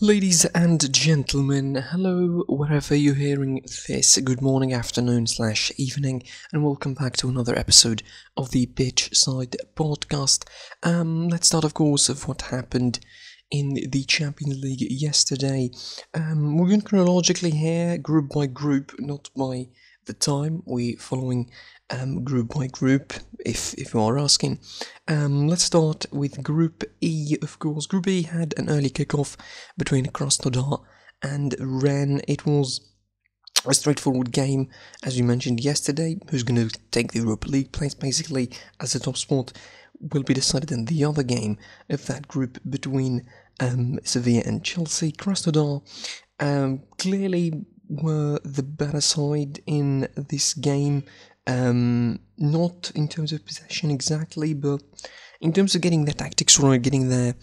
Ladies and gentlemen, hello wherever you're hearing this, good morning, afternoon / evening, and welcome back to another episode of the Pitch Side podcast. Let's start, of course, of what happened in the Champions League yesterday. We're going chronologically here, group by group, not by the time. We're following group by group, if you are asking. Let's start with Group E, of course. Group E had an early kickoff between Krasnodar and Rennes. It was a straightforward game, as we mentioned yesterday. Who's going to take the Europa League place, basically, as the top spot will be decided in the other game of that group between Sevilla and Chelsea. Krasnodar clearly were the better side in this game. Not in terms of possession exactly, but in terms of getting their tactics right, getting their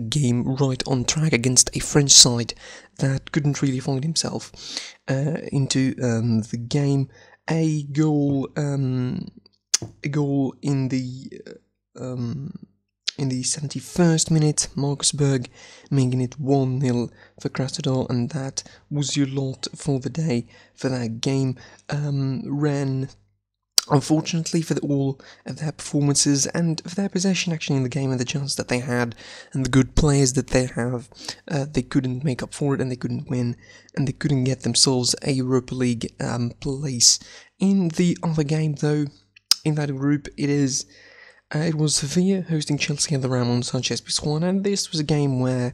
game right on track against a French side that couldn't really find himself into the game. A goal in the 71st minute, Marcus Berg making it 1-0 for Krasnodar, and that was your lot for the day for that game. Rennes, unfortunately, for all of their performances and for their possession actually in the game and the chance that they had and the good players that they have, they couldn't make up for it and they couldn't win and they couldn't get themselves a Europa League place. In the other game, though, in that group, it was Sevilla hosting Chelsea at the Ramon Sanchez Pizjuan, and this was a game where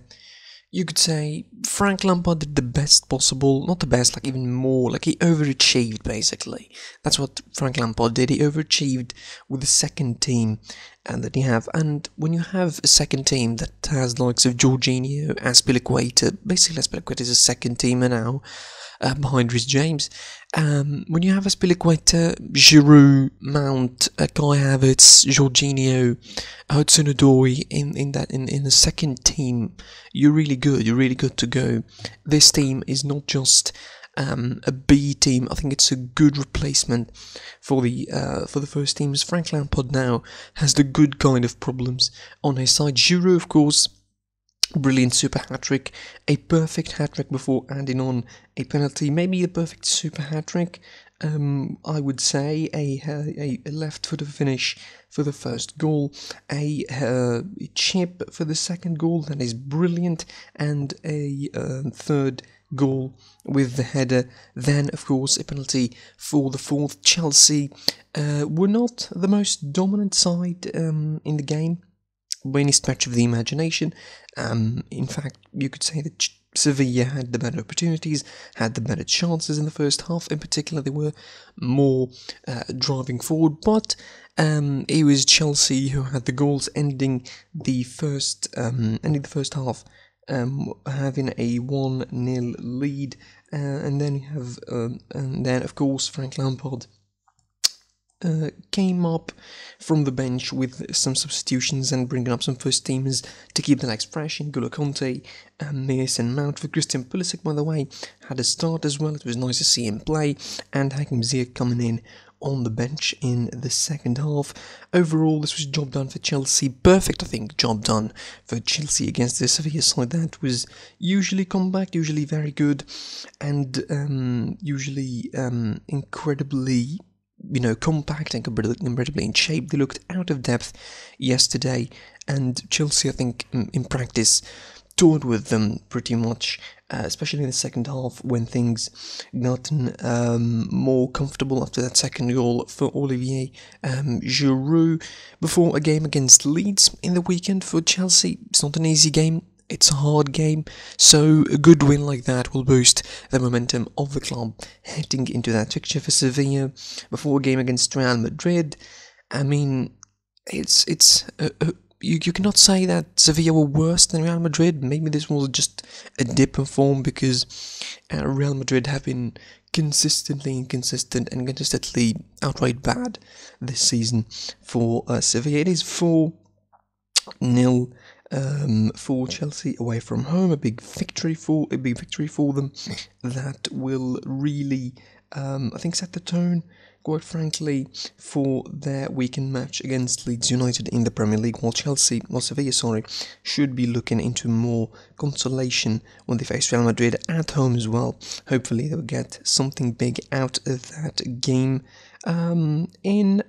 you could say Frank Lampard did the best possible, not the best, like even more, like he overachieved basically. That's what Frank Lampard did, he overachieved with the second team that you have, and when you have a second team that has the likes of Jorginho, Azpilicueta, basically Azpilicueta is a second teamer now, behind Rhys James. When you have Azpilicueta, Giroud, Mount, Kai Havertz, Jorginho, Hudson-Odoi in the second team, you're really good. You're really good to go. This team is not just a B team. I think it's a good replacement for the first team. As Frank Lampard now has the good kind of problems on his side. Giroud, of course, brilliant super hat-trick, a perfect hat-trick before adding on a penalty, maybe a perfect super hat-trick. I would say a left-footed finish for the first goal, a chip for the second goal that is brilliant, and a third goal with the header. Then, of course, a penalty for the fourth. Chelsea were not the most dominant side in the game by any stretch of the imagination. In fact, you could say that Sevilla had the better opportunities, had the better chances in the first half. In particular, they were more driving forward, but it was Chelsea who had the goals, ending the first half having a 1-0 lead, and then you have and then of course Frank Lampard came up from the bench with some substitutions and bringing up some first teamers to keep the legs fresh. In N'Golo Kanté, Mason Mount for Christian Pulisic, by the way, had a start as well. It was nice to see him play, and Hakim Ziyech coming in on the bench in the second half. Overall, this was a job done for Chelsea. Perfect, I think, job done for Chelsea against the Sevilla side that was usually compact, usually very good, and usually incredibly, compact and comparatively in shape. They looked out of depth yesterday, and Chelsea, I think, in practice, toured with them pretty much, especially in the second half when things gotten more comfortable after that second goal for Olivier Giroud before a game against Leeds in the weekend for Chelsea. It's not an easy game. It's a hard game, so a good win like that will boost the momentum of the club heading into that fixture for Sevilla before a game against Real Madrid. I mean, you cannot say that Sevilla were worse than Real Madrid. Maybe this was just a dip in form because Real Madrid have been consistently inconsistent and consistently outright bad this season for Sevilla. It is 4-0 for Chelsea away from home, a big victory for them that will really, I think, set the tone quite frankly, for their weekend match against Leeds United in the Premier League, while Sevilla, should be looking into more consolation when they face Real Madrid at home as well. Hopefully they'll get something big out of that game. In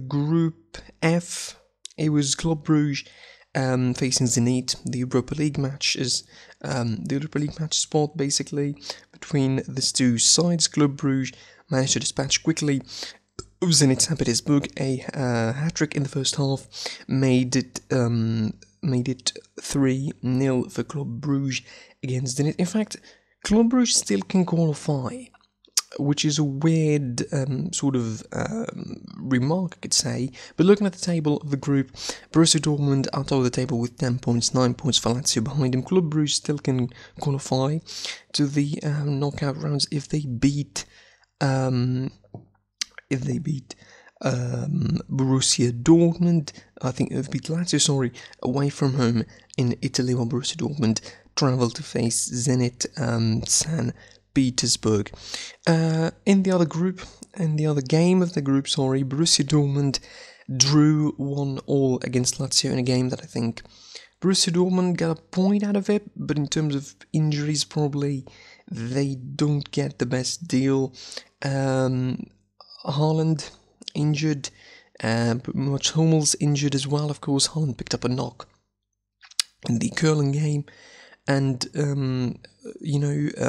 Group F, it was Club Brugge facing Zenit. The Europa League match is the Europa League match spot basically between these two sides. Club Brugge managed to dispatch quickly Zenit St. Petersburg. A hat-trick in the first half made it 3-0 for Club Brugge against Zenit. In fact, Club Brugge still can qualify, which is a weird remark, I could say. But looking at the table of the group, Borussia Dortmund out of the table with 10 points, 9 points for Lazio behind him. Club Brugge still can qualify to the knockout rounds if they beat Borussia Dortmund. I think if beat Lazio, away from home in Italy, while Borussia Dortmund travel to face Zenit St. Petersburg. In the other game of the group, Borussia Dortmund drew 1-1 against Lazio in a game that I think Borussia Dortmund got a point out of it, but in terms of injuries, probably they don't get the best deal. Haaland injured, Mats Hummels injured as well. Of course, Haaland picked up a knock in the curling game. And,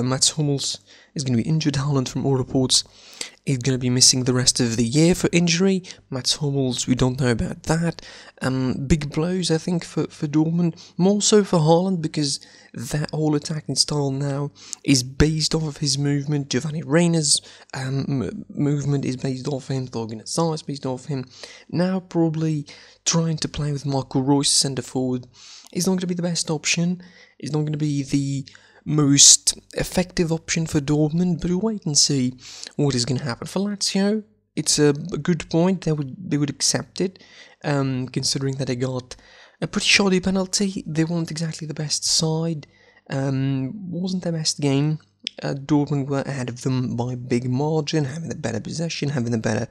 Mats Hummels is going to be injured. Haaland, from all reports, is going to be missing the rest of the year for injury. Mats Hummels, we don't know about that. Big blows, I think, for Dortmund. More so for Haaland, because that whole attacking style now is based off of his movement. Giovanni Reyna's movement is based off him. Thorgan Hazard is based off him. Now probably trying to play with Marco Reus centre forward is not going to be the best option. It's not going to be the most effective option for Dortmund, but we'll wait and see what is going to happen. For Lazio, it's a good point. They would accept it, considering that they got a pretty shoddy penalty. They weren't exactly the best side. Wasn't their best game. Dortmund were ahead of them by a big margin, having the better possession, having the better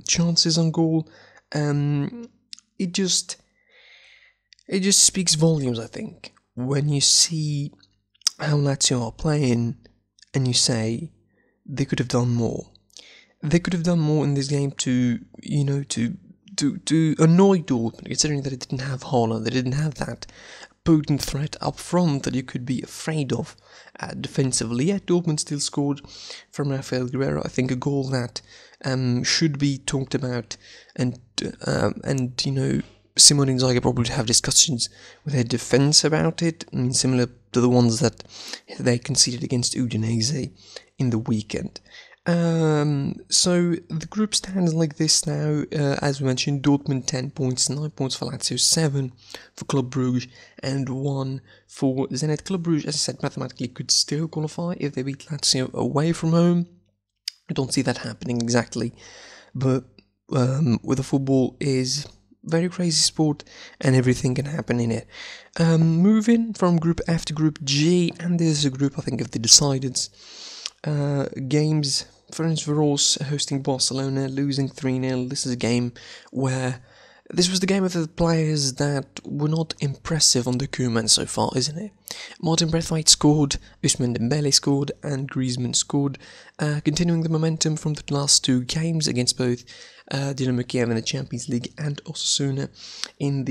chances on goal. It just speaks volumes, I think, when you see how Lazio are playing and you say they could have done more. They could have done more in this game to annoy Dortmund, considering that it didn't have Haaland, they didn't have that potent threat up front that you could be afraid of defensively. Yet Dortmund still scored from Rafael Guerreiro. I think a goal that should be talked about, and Simone Inzaghi probably have discussions with their defence about it. I mean, similar to the ones that they conceded against Udinese in the weekend. So the group stands like this now. As we mentioned, Dortmund 10 points, 9 points for Lazio, 7 for Club Brugge, and 1 for Zenit. Club Brugge, as I said, mathematically could still qualify if they beat Lazio away from home. I don't see that happening exactly, but with the football is very crazy sport and everything can happen in it. Moving from Group F to Group G, and this is a group, I think, of the decideds. Games, Ferencváros hosting Barcelona, losing 3-0. This is a game where this was the game of the players that were not impressive on the Koeman so far, isn't it? Martin Braithwaite scored, Ousmane Dembele scored, and Griezmann scored, continuing the momentum from the last two games against both Dynamo Kiev in the Champions League and Osasuna in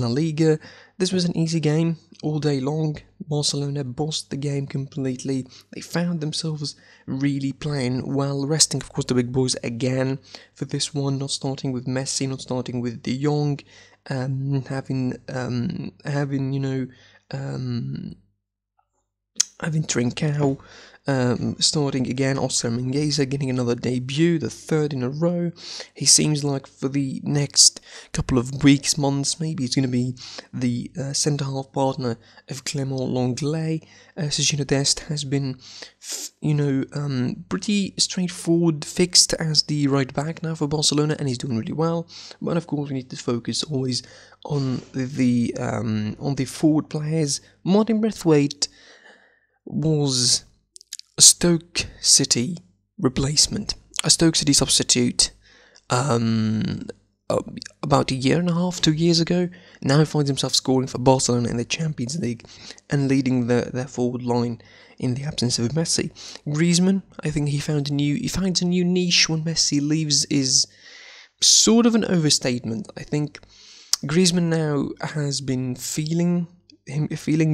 La Liga. This was an easy game all day long. Barcelona bossed the game completely. They found themselves really playing well, resting, of course, the big boys again for this one, not starting with Messi, not starting with De Jong, having Trincao starting again, Oscar Mingueza getting another debut, the third in a row. He seems like for the next couple of weeks, months, maybe he's going to be the centre-half partner of Clément Lenglet. Sergio Dest has been, pretty straightforward fixed as the right back now for Barcelona, and he's doing really well. But of course, we need to focus always on the forward players. Martin Braithwaite was a Stoke City replacement. a Stoke City substitute about a year and a half, 2 years ago. Now he finds himself scoring for Barcelona in the Champions League and leading their forward line in the absence of Messi. Griezmann, I think he finds a new niche when Messi leaves, is sort of an overstatement. I think Griezmann now has been feeling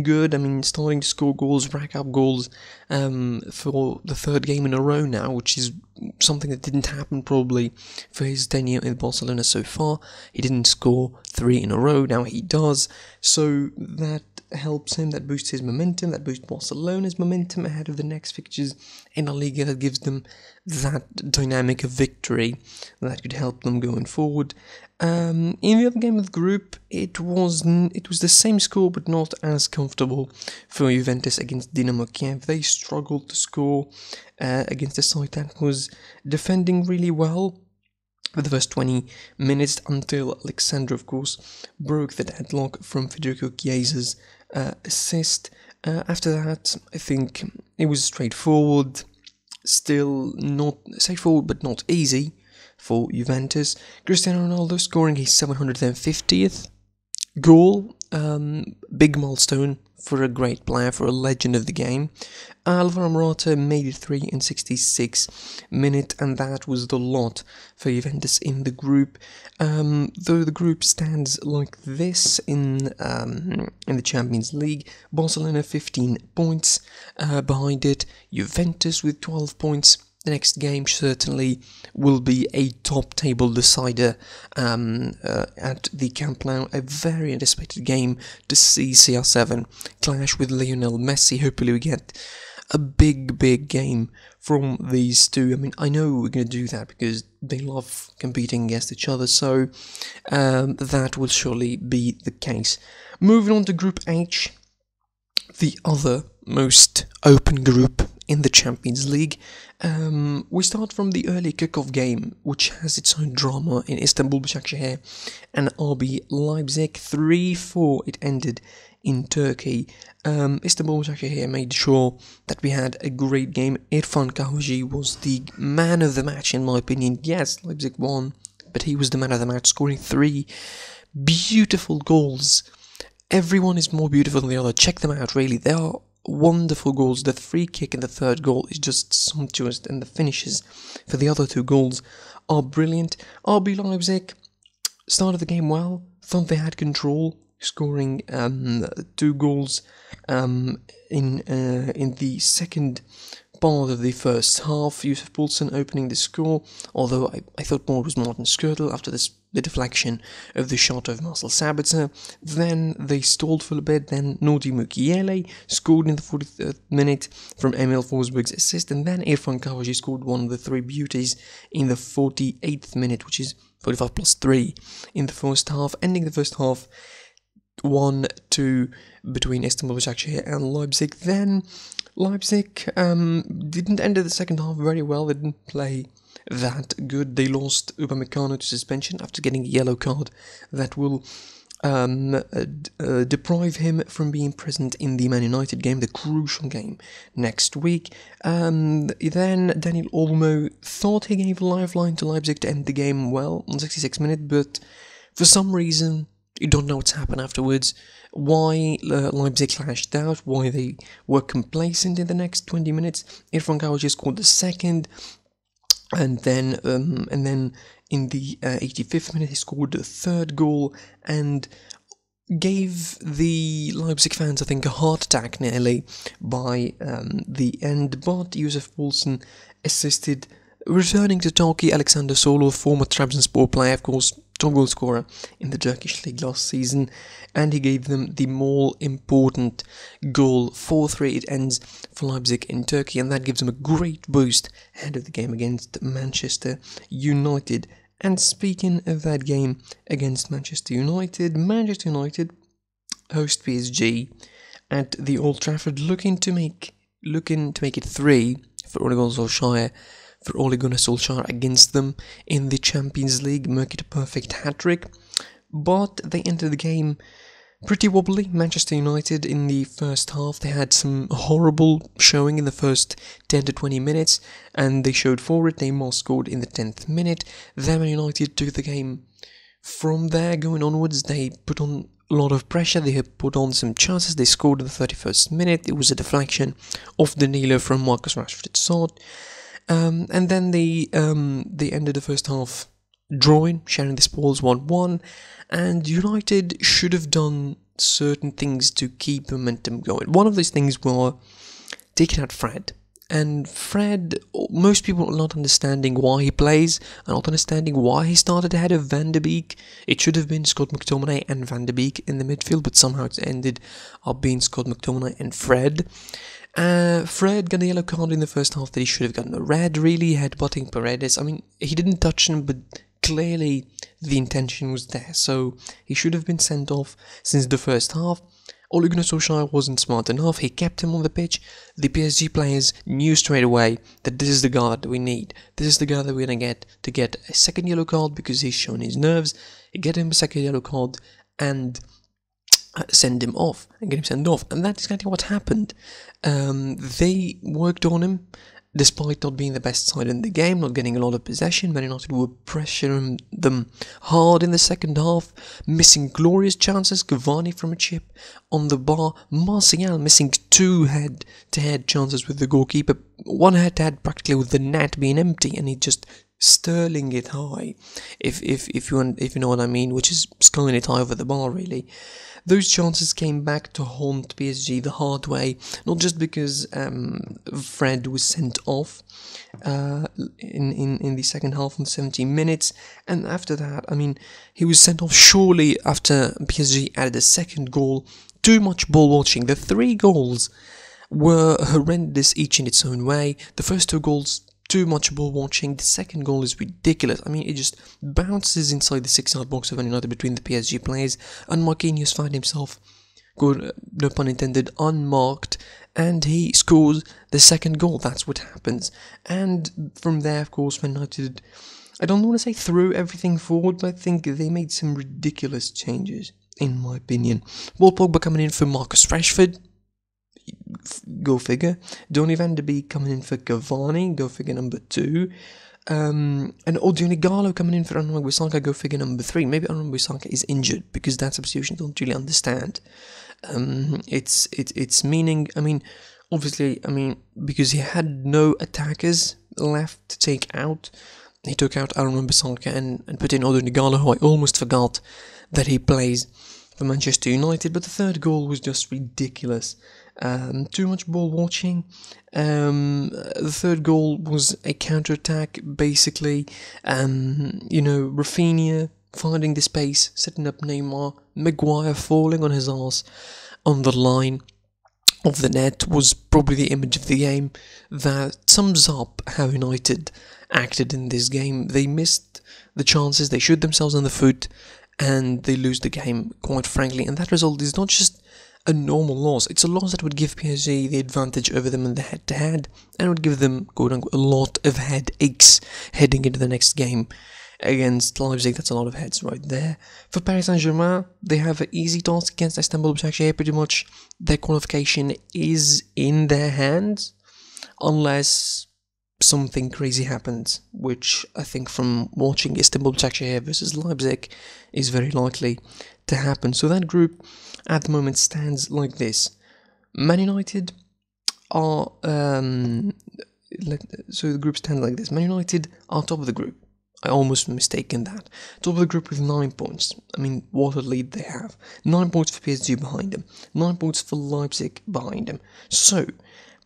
good. I mean, starting to score goals, rack up goals for the third game in a row now, which is something that didn't happen probably for his tenure in Barcelona so far. He didn't score 3 in a row, now he does, so that helps him, that boosts his momentum, that boosts Barcelona's momentum ahead of the next fixtures in La Liga, that gives them that dynamic of victory that could help them going forward. In the other game of the group, it was the same score but not as comfortable for Juventus against Dynamo Kiev. They struggled to score against a side that was defending really well for the first 20 minutes until Alexandro, of course, broke the deadlock from Federico Chiesa's assist. After that, I think it was straightforward, still not straightforward but not easy for Juventus. Cristiano Ronaldo scoring his 750th goal, big milestone for a great player, for a legend of the game. Alvaro Morata made it 3 in 66 minutes, and that was the lot for Juventus in the group. Though the group stands like this in the Champions League, Barcelona 15 points behind it, Juventus with 12 points. The next game certainly will be a top table decider at the Camp Nou. A very anticipated game to see CR7 clash with Lionel Messi. Hopefully we get a big game from these two. I mean, I know we're going to do that because they love competing against each other, so that will surely be the case. Moving on to Group H, the other most open group in the Champions League. We start from the early kickoff game, which has its own drama in Istanbul, Başakşehir and RB Leipzig. 3-4 it ended in Turkey. Istanbul, Başakşehir made sure that we had a great game. Irfan Kahveci was the man of the match, in my opinion. Yes, Leipzig won, but he was the man of the match, scoring 3 beautiful goals. Everyone is more beautiful than the other. Check them out, really. They are wonderful goals. The free kick and the third goal is just sumptuous, and the finishes for the other 2 goals are brilliant. RB Leipzig started the game well, thought they had control, scoring 2 goals in the second part of the first half. Yusuf Poulsen opening the score, although I thought more was Martin Skrtel after the deflection of the shot of Marcel Sabitzer. Then they stalled for a bit, then Nordin Mukiele scored in the 43rd minute from Emil Forsberg's assist, and then Irfan Kahveci scored one of the 3 beauties in the 48th minute, which is 45 plus 3 in the first half, ending the first half 1-2 between Istanbul, Başakşehir and Leipzig. Then Leipzig didn't enter the second half very well. They didn't play that good. They lost Upamecano to suspension after getting a yellow card that will deprive him from being present in the Man United game, the crucial game next week. Then Daniel Olmo thought he gave a lifeline to Leipzig to end the game well on 66 minutes, but for some reason you don't know what's happened afterwards. Why Leipzig clashed out, why they were complacent in the next 20 minutes. Irfan Kahveci scored the second, and then in the 85th minute he scored the third goal and gave the Leipzig fans, I think, a heart attack nearly by the end. But Yusuf Poulsen assisted, returning to Turkey, Alexander Solo, former Trabzonspor player, of course, top goal scorer in the Turkish league last season, and he gave them the more important goal. 4-3 it ends for Leipzig in Turkey, and that gives them a great boost ahead of the game against Manchester United. And speaking of that game against Manchester United host PSG at the Old Trafford, looking to make it 3 for Ole Gunnar Solskjaer against them in the Champions League, make it a perfect hat-trick. But they entered the game Pretty wobbly, Manchester United in the first half. They had some horrible showing in the first 10 to 20 minutes, and they showed forward. Neymar scored in the 10th minute. Then Man United took the game from there going onwards. They put on a lot of pressure, they had put on some chances. They scored in the 31st minute. It was a deflection off the kneeler from Marcus Rashford shot. And then they ended the first half drawing, sharing the spoils 1-1, and United should have done certain things to keep momentum going. One of those things were taking out Fred. And Fred, most people are not understanding why he plays, and not understanding why he started ahead of Van de Beek. It should have been Scott McTominay and Van de Beek in the midfield, but somehow it ended up being Scott McTominay and Fred. Fred got a yellow card in the first half that he should have gotten a red, really, headbutting Paredes. I mean, he didn't touch him, but clearly the intention was there, so he should have been sent off since the first half. Ole Gunnar Solskjaer wasn't smart enough. He kept him on the pitch. The PSG players knew straight away that this is the guy that we need. This is the guy that we're going to get a second yellow card because he's shown his nerves. Get him a second yellow card and send him off and get him sent off. And that's exactly what happened. They worked on him. Despite not being the best side in the game, not getting a lot of possession, Man United were pressuring them hard in the second half, missing glorious chances. Cavani from a chip on the bar, Martial missing 2 head-to-head chances with the goalkeeper, 1 head-to-head practically with the net being empty, and he just sterling it high, if you know what I mean, which is skying it high over the bar, really. Those chances came back to haunt PSG the hard way, not just because Fred was sent off in the second half in 70 minutes, and after that, I mean, he was sent off surely after PSG added a second goal. Too much ball watching. The 3 goals were horrendous each in its own way. The first 2 goals, too much ball watching. The second goal is ridiculous. I mean, it just bounces inside the 6-yard box of Man United between the PSG players, and Marquinhos found himself, good, no pun intended, unmarked, and he scores the second goal. That's what happens. And from there, of course, Man United, I don't want to say threw everything forward, but I think they made some ridiculous changes, in my opinion. Paul Pogba coming in for Marcus Rashford. Go figure. Donny van de Beek coming in for Cavani, go figure number 2. And Odion Ighalo coming in for Aaron Wan-Bissaka, go figure number 3. Maybe Aaron Wan-Bissaka is injured, because that substitution I don't really understand. It's meaning, I mean, obviously, I mean, because he had no attackers left to take out, he took out Aaron Wan-Bissaka and put in Odion Ighalo, who I almost forgot that he plays for Manchester United. But the third goal was just ridiculous. Too much ball watching. The third goal was a counter-attack, basically. Rafinha finding the space, setting up Neymar, Maguire falling on his arse on the line of the net was probably the image of the game that sums up how United acted in this game. They missed the chances, they shoot themselves in the foot, and they lose the game, quite frankly. And that result is not just a normal loss, it's a loss that would give PSG the advantage over them in the head-to-head, and would give them, quote-unquote, a lot of headaches heading into the next game against Leipzig. That's a lot of heads right there. For Paris Saint-Germain, they have an easy task against Istanbul Başakşehir. Pretty much their qualification is in their hands, unless something crazy happens, which I think from watching Istanbul Başakşehir versus Leipzig is very likely to happen. So that group at the moment stands like this. Man United are so the group stands like this. Man United are top of the group. I almost mistaken that. Top of the group with 9 points. I mean, what a lead they have. 9 points for PSG behind them. 9 points for Leipzig behind them. So,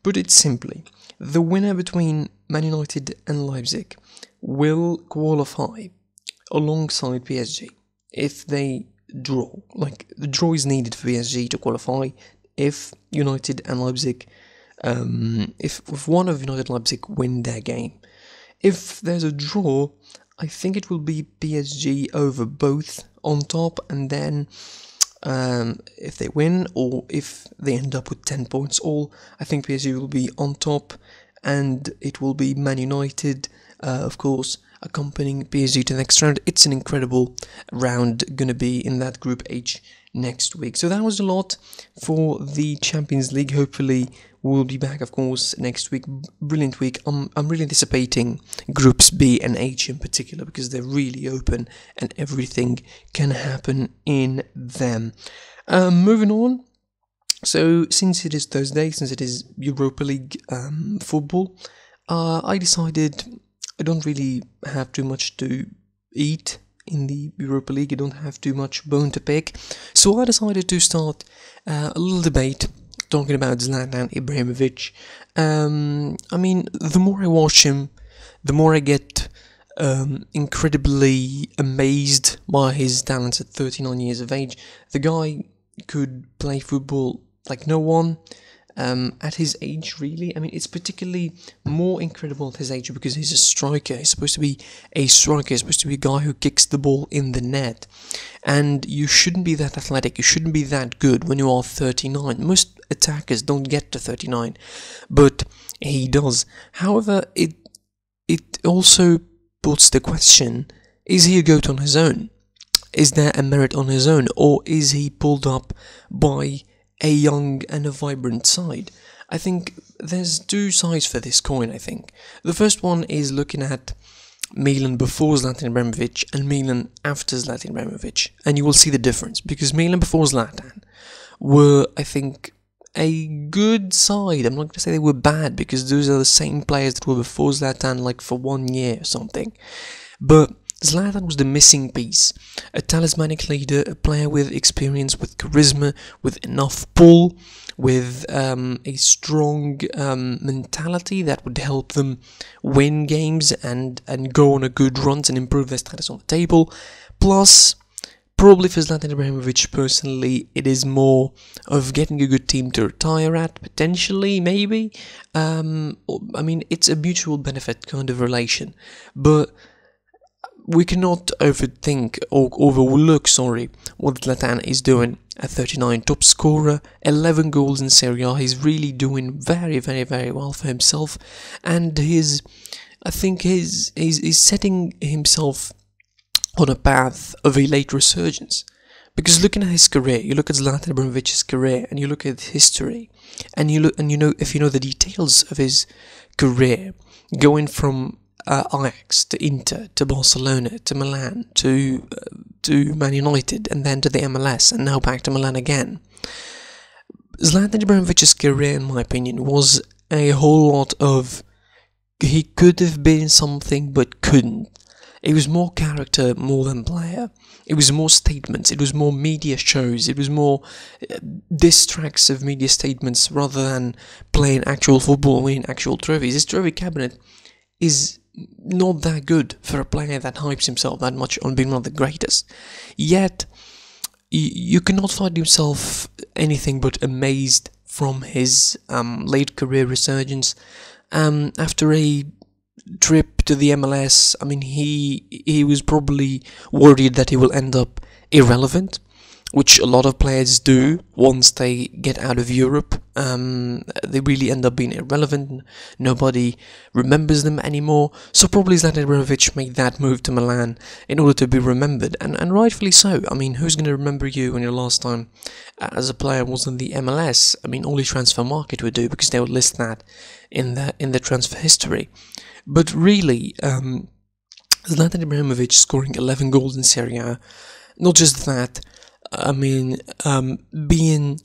put it simply, the winner between Man United and Leipzig will qualify alongside PSG if they draw. Like, the draw is needed for PSG to qualify if United and Leipzig, if one of United and Leipzig win their game. If there's a draw, I think it will be PSG over both on top, and then if they win, or if they end up with 10 points all, I think PSG will be on top, and it will be Man United, of course, accompanying PSG to the next round. It's an incredible round gonna be in that Group H next week. So that was a lot for the Champions League. Hopefully we'll be back, of course, next week. Brilliant week. I'm really anticipating groups B and H in particular, because they're really open and everything can happen in them. Moving on. So since it is Thursday, since it is Europa League football, I decided I don't really have too much to eat in the Europa League. I don't have too much bone to pick, so I decided to start a little debate talking about Zlatan Ibrahimovic. I mean, the more I watch him, the more I get incredibly amazed by his talents at 39 years of age. The guy could play football like no one. At his age, really. I mean, it's particularly more incredible at his age because he's a striker. He's supposed to be a striker. He's supposed to be a guy who kicks the ball in the net. And you shouldn't be that athletic. You shouldn't be that good when you are 39. Most attackers don't get to 39, but he does. However, it also puts the question, is he a GOAT on his own? Is there a merit on his own? Or is he pulled up by a young and a vibrant side? I think there's two sides for this coin, I think. The first one is looking at Milan before Zlatan Ibrahimovic and Milan after Zlatan Ibrahimovic, and you will see the difference, because Milan before Zlatan were, I think, a good side. I'm not going to say they were bad, because those are the same players that were before Zlatan, like for 1 year or something. But Zlatan was the missing piece, a talismanic leader, a player with experience, with charisma, with enough pull, with a strong mentality that would help them win games and go on a good run and improve their status on the table. Plus, probably for Zlatan Ibrahimovic personally, it is more of getting a good team to retire at, potentially, maybe. I mean, it's a mutual benefit kind of relation, but we cannot overthink or overlook, what Zlatan is doing at 39. Top scorer, 11 goals in Serie A. He's really doing very, very, very well for himself, and I think he's setting himself on a path of a late resurgence. Because looking at his career, you look at Zlatan Ibrahimovic's career, and you look at history, and if you know the details of his career, going from Ajax to Inter to Barcelona to Milan to Man United, and then to the MLS, and now back to Milan again. Zlatan Ibrahimovic's career, in my opinion, was a whole lot of he could have been something but couldn't. It was more character more than player. It was more statements. It was more media shows. It was more diss tracks of media statements rather than playing actual football, winning actual trophies. His trophy cabinet is not that good for a player that hypes himself that much on being one of the greatest. Yet, you cannot find yourself anything but amazed from his late career resurgence. After a trip to the MLS, I mean, he was probably worried that he will end up irrelevant, which a lot of players do once they get out of Europe. They really end up being irrelevant. Nobody remembers them anymore. So probably Zlatan Ibrahimovic made that move to Milan in order to be remembered, and rightfully so. I mean, who's going to remember you when your last time as a player was in the MLS? I mean, only Transfer Market would do, because they would list that in the transfer history. But really, Zlatan Ibrahimovic scoring 11 goals in Serie A, not just that, I mean, being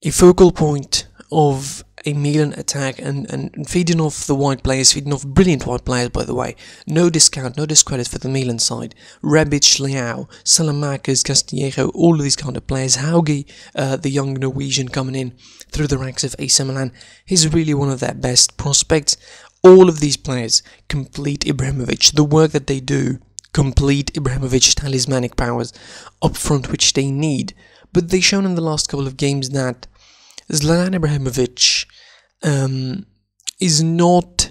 a focal point of a Milan attack and feeding off the white players, feeding off brilliant white players, by the way. No discount, no discredit for the Milan side. Rebic, Leao, Salamakers, Castillejo, all of these kind of players. Hauge, the young Norwegian coming in through the ranks of AC Milan. He's really one of their best prospects. All of these players complete Ibrahimovic. The work that they do complete Ibrahimovic's talismanic powers up front, which they need. But they've shown in the last couple of games that Zlatan Ibrahimovic is not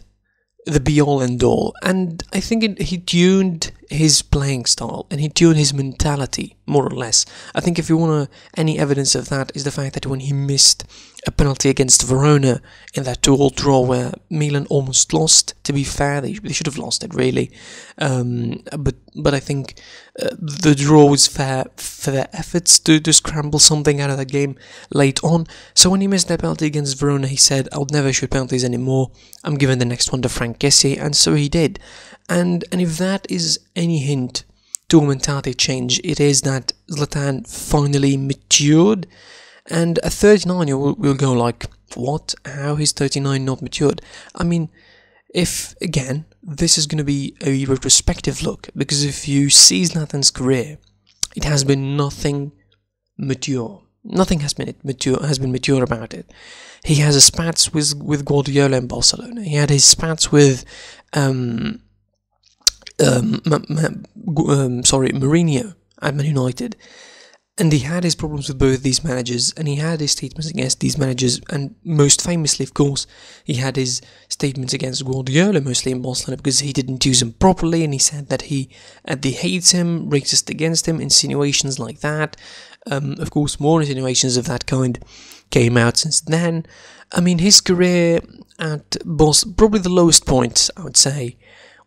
the be-all and all, and I think he tuned his playing style and he tuned his mentality, more or less. I think if you want any evidence of that is the fact that when he missed a penalty against Verona in that 2-2 draw where Milan almost lost, to be fair, they should have lost it really, but I think the draw was fair for their efforts to scramble something out of that game late on. So when he missed that penalty against Verona, he said, "I'll never shoot penalties anymore, I'm giving the next one to Frank Kessie," and so he did. And if that is any hint to a mentality change, it is that Zlatan finally matured. And at 39 you'll go like, what? How is 39 not matured? I mean, if, again, this is going to be a retrospective look, because if you see Zlatan's career, it has been nothing mature. Nothing has been mature about it. He has his spats with Guardiola in Barcelona. He had his spats with Mourinho at Man United, and he had his problems with both these managers, and he had his statements against these managers, and most famously, of course, he had his statements against Guardiola, mostly in Barcelona, because he didn't use him properly, and he said that he hates him, racist against him, insinuations like that. Of course, more insinuations of that kind came out since then. I mean, his career at probably the lowest point, I would say,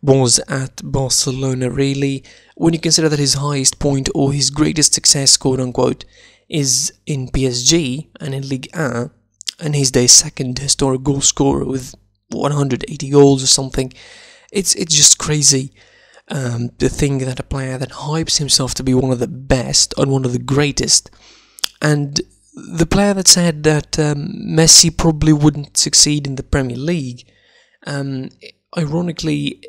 was at Barcelona, really, when you consider that his highest point or his greatest success, quote-unquote, is in PSG and in Ligue 1, and he's their second historic goal scorer with 180 goals or something. It's just crazy to think that a player that hypes himself to be one of the best and one of the greatest, and the player that said that Messi probably wouldn't succeed in the Premier League, ironically,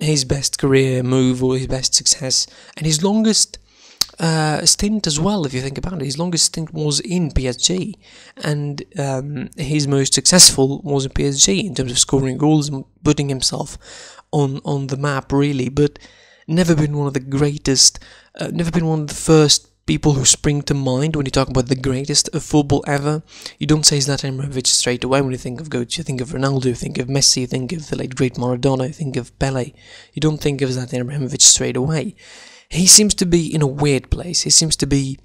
his best career move or his best success and his longest stint as well, if you think about it, his longest stint was in PSG, and his most successful was in PSG in terms of scoring goals and putting himself on the map, really, but never been one of the greatest, never been one of the first people who spring to mind when you talk about the greatest of football ever. You don't say Zlatan Ibrahimovic straight away when you think of GOAT. You think of Ronaldo, you think of Messi, you think of the late great Maradona, you think of Pele. You don't think of Zlatan Ibrahimovic straight away. He seems to be in a weird place. He seems to be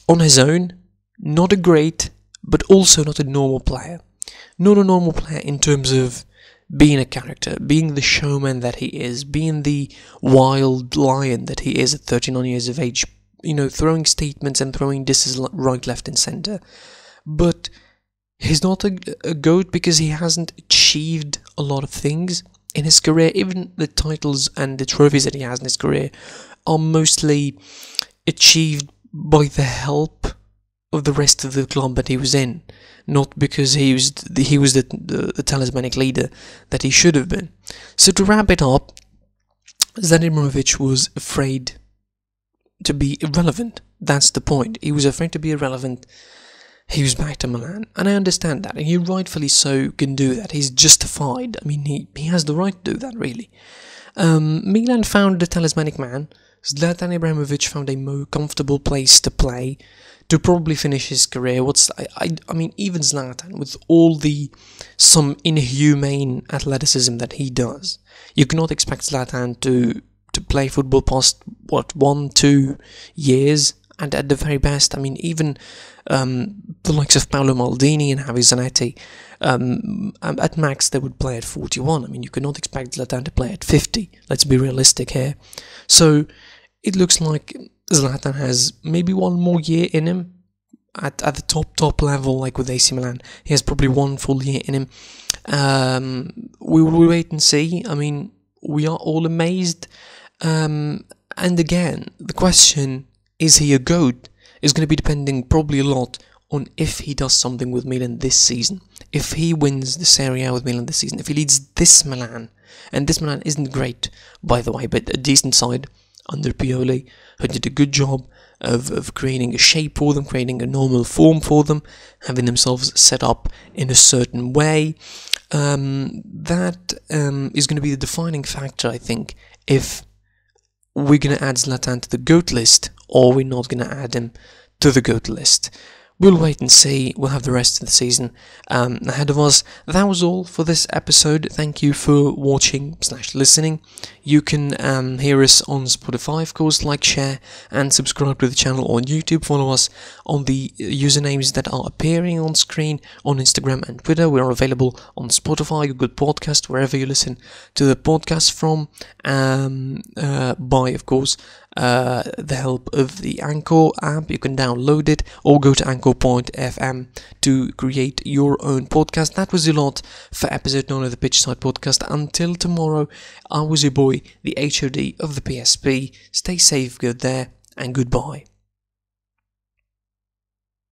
on his own, not a great, but also not a normal player. Not a normal player in terms of being a character, being the showman that he is, being the wild lion that he is at 39 years of age, you know, throwing statements and throwing disses right, left and centre. But he's not a GOAT because he hasn't achieved a lot of things in his career. Even the titles and the trophies that he has in his career are mostly achieved by the help of the rest of the club that he was in, not because he was the talismanic leader that he should have been. So to wrap it up, Zlatan Ibrahimovic was afraid to be irrelevant. That's the point. He was afraid to be irrelevant. He was back to Milan, and I understand that, and he rightfully so can do that. He's justified. I mean, he has the right to do that, really. Milan found the talismanic man. Zlatan Ibrahimovic found a more comfortable place to play, to probably finish his career. I mean, even Zlatan, with all some inhumane athleticism that he does, you cannot expect Zlatan to play football past, 1-2 years, and at the very best, I mean, even the likes of Paolo Maldini and Javi Zanetti, at max they would play at 41. I mean, you cannot expect Zlatan to play at 50, let's be realistic here. So, it looks like Zlatan has maybe one more year in him, at the top level, like with AC Milan. He has probably one full year in him. We will wait and see. I mean, we are all amazed. And again, the question, is he a GOAT, is going to be depending probably a lot on if he does something with Milan this season. If he wins the Serie A with Milan this season, if he leads this Milan, and this Milan isn't great, by the way, but a decent side under Pioli, who did a good job of creating a shape for them, creating a normal form for them, having themselves set up in a certain way. That is going to be the defining factor, I think, if we're going to add Zlatan to the GOAT list, or we're not going to add him to the GOAT list. we'll wait and see. We'll have the rest of the season ahead of us. That was all for this episode. Thank you for watching / listening. You can hear us on Spotify, of course. Like, share, and subscribe to the channel on YouTube. Follow us on the usernames that are appearing on screen on Instagram and Twitter. We are available on Spotify, Google Podcast, wherever you listen to the podcast from, by, of course, the help of the Anchor app. You can download it or go to anchor.fm to create your own podcast. That was a lot for episode 9 of the Pitchside Podcast. Until tomorrow, I was your boy, the HOD of the PSP. Stay safe, good there, and goodbye.